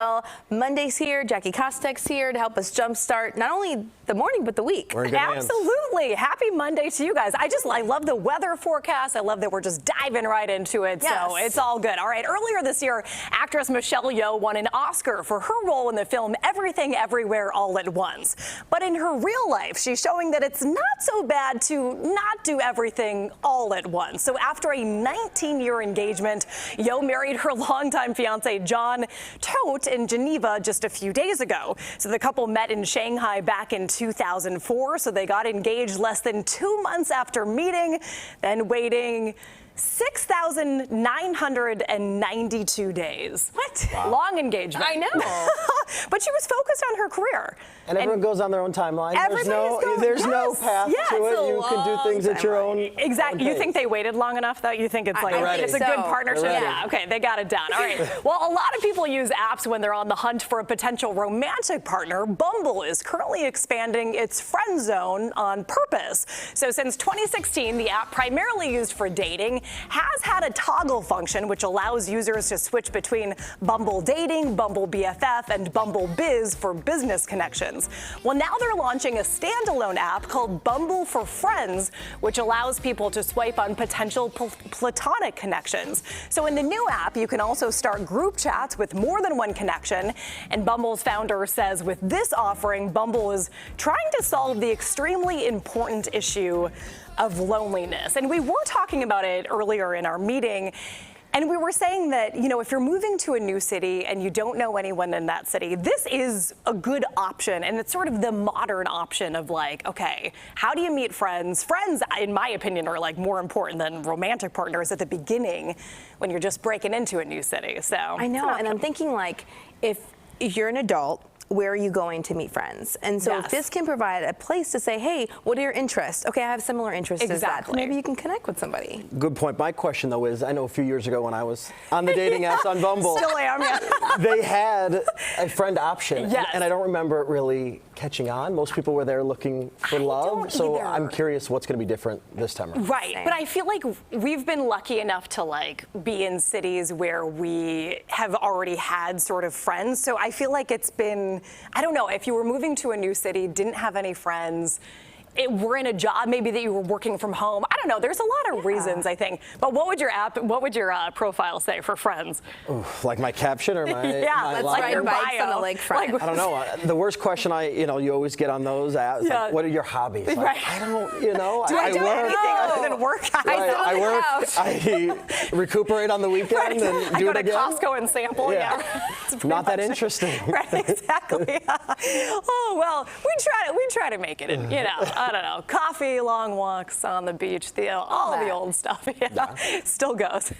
Well, Monday's here. Jackie Kostek's here to help us jumpstart not only the morning but the week. We're in good hands. Absolutely. Happy Monday to you guys. I love the weather forecast. I love that we're just diving right into it. Yes. So it's all good. All right. Earlier this year, actress Michelle Yeoh won an Oscar for her role in the film Everything Everywhere All at Once. But in her real life, she's showing that it's not so bad to not do everything all at once. So after a 19-year engagement, Yeoh married her longtime fiance John Todt in Geneva just a few days ago. So the couple met in Shanghai back in 2004. So they got engaged less than 2 months after meeting, then waiting 6,992 days. What? Wow. Long engagement. I know. But she was focused on her career. And everyone goes on their own timeline. There's no path to it. You can do things at your own. Exactly. You think they waited long enough, though? You think it's like it's a good partnership? Yeah. Okay, they got it down. All right. Well, a lot of people use apps when they're on the hunt for a potential romantic partner. Bumble is currently expanding its friend zone on purpose. So since 2016, the app, primarily used for dating, has had a toggle function which allows users to switch between Bumble Dating, Bumble BFF, and Bumble Biz for business connections. Well, now they're launching a standalone app called Bumble for Friends, which allows people to swipe on potential platonic connections. So in the new app, you can also start group chats with more than one connection. And Bumble's founder says with this offering, Bumble is trying to solve the extremely important issue of loneliness. And we were talking about it earlier in our meeting. And we were saying that, you know, if you're moving to a new city and you don't know anyone in that city, this is a good option. And it's sort of the modern option of like, okay, how do you meet friends? Friends, in my opinion, are like more important than romantic partners at the beginning when you're just breaking into a new city. So I know. And I'm thinking, like, if you're an adult, where are you going to meet friends? And so if this can provide a place to say, hey, what are your interests? Okay, I have similar interests as that. Maybe you can connect with somebody. Good point. My question, though, is I know a few years ago when I was on the dating apps on Bumble, still am, yeah. they had a friend option. Yes. And I don't remember it really catching on. Most people were there looking for love. So either. I'm curious what's going to be different this time around. Right. But I feel like we've been lucky enough to like be in cities where we have already had sort of friends. So I feel like it's been, I don't know, if you were moving to a new city, didn't have any friends, were in a job maybe that you were working from home. I don't know. There's a lot of reasons, I think. But what would your profile say for friends? Ooh, like my caption or my that's my like your bikes bio. on the lakefront. I don't know. The worst question you always get on those apps, like, what are your hobbies? Like, I don't, do I do work. anything other than work? I work. I recuperate on the weekend and do it again. I go to Costco and sample. Yeah. Not that interesting. Right. Exactly. Oh well, we try to make it. You know, I don't know. Coffee, long walks on the beach, all the old stuff. Yeah. Still goes.